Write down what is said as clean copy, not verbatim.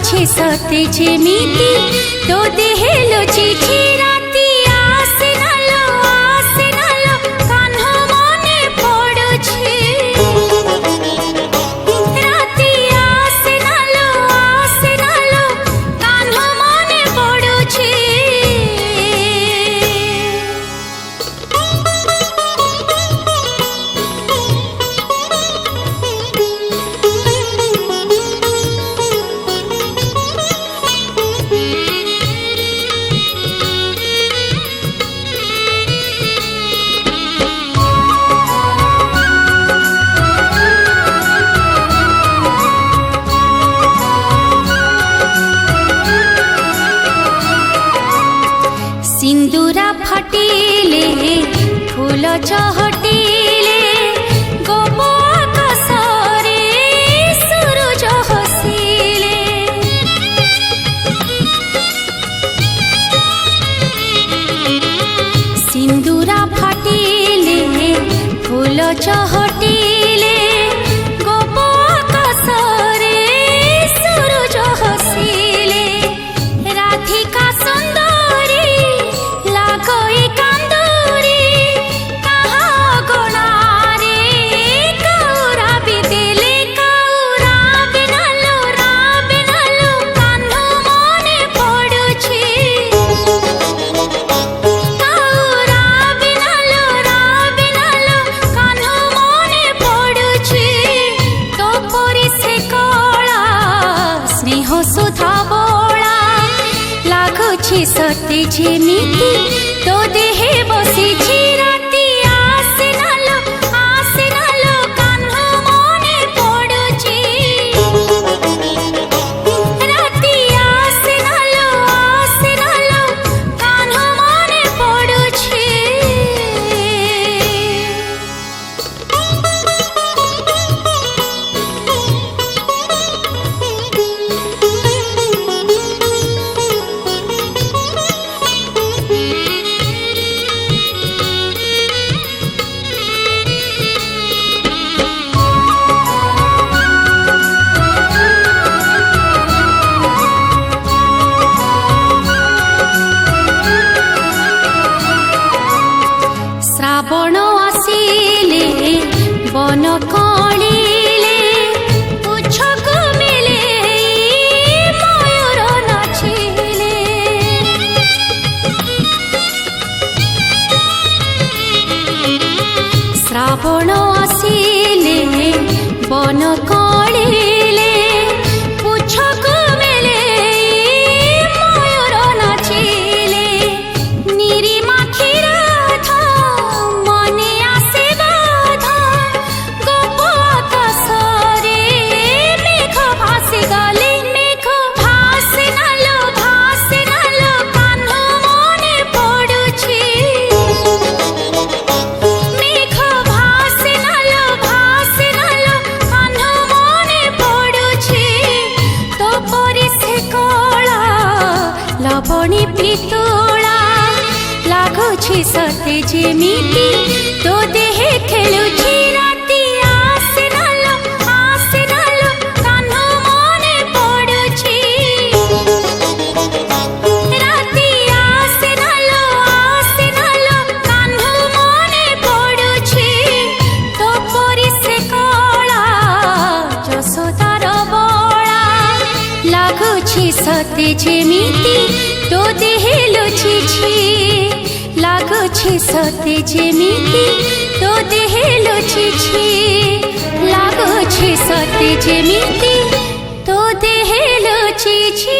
ଲାଗୁଛି ସତେ ଯେମିତି ତୋ ଦେହେ ଲୁଚିଛି ରାତି ଆସିନାଲୋ ଆସିନାଲୋ କାହ୍ନା ମନେ ପଡୁଛି ରାତି ଆସିନାଲୋ ଆସିନାଲୋ କାହ୍ନା ମନେ ପଡୁଛି सिंदूरा फटिले फूल चहटिले गोपो आकाशरे सूरज हसिले सिंदूरा फटिले फूल चहटिले गोपो आकाशरे सूरज हसिले राधिका सुंदरी लागोई कांदूरी कहा गोणारे कौरा बिदेले कौरा बिनालो कान्हा मने पडुछि कौरा बिनालो कान्हा मने पडुछि तो परि से कला स्नेह सुधा बोला लाଗୁଛି ସତେ ଯେମିତି ତୋ ଦେହେ ବସିଛି ରାତି ଆସିନାଲୋ ଆସିନାଲୋ କାହ୍ନା ମନେ ପଡୁଛି ରାତି ଆସିନାଲୋ ଆସିନାଲୋ କାହ୍ନା ମନେ ପଡୁଛି श्रावण आसिले बन कणिले पुछक मिले मयूर नाचिले श्रावण आसिले बन कणिले पुछक मिले मयूर नाचिले निरीमा क्षीरधा मने आसे बाधा गोप आकाशरे मेघ भासी गले मेघ भासिनालो कान्हा मने पडुछि मेघ भासिनालो कान्हा मने पडुछि तो परि से कला लवणी पितुला लाଗୁଛି ସତେ ଯେମିତି ତୋ ଦେହେ ଖେଳୁଛି ରାତି ଆସିନାଲୋ ଆସିନାଲୋ କାହ୍ନା ମନେ ପଡୁଛି ରାତି ଆସିନାଲୋ ଆସିନାଲୋ କାହ୍ନା ମନେ ପଡୁଛି ତୋ ପରି ସେ କଳା ଯଶୋଦାର ବଳା ଲାଗୁଛି ସତେ ଯେମିତି ତୋ ଦେହେ ଲୁଚିଛି ଲାଗୁଛି ସତେ ଯେମିତି ତୋ ଦେହେ ଲୁଚିଛି ଲାଗୁଛି ସତେ ଯେମିତି ତୋ ଦେହେ ଲୁଚିଛି।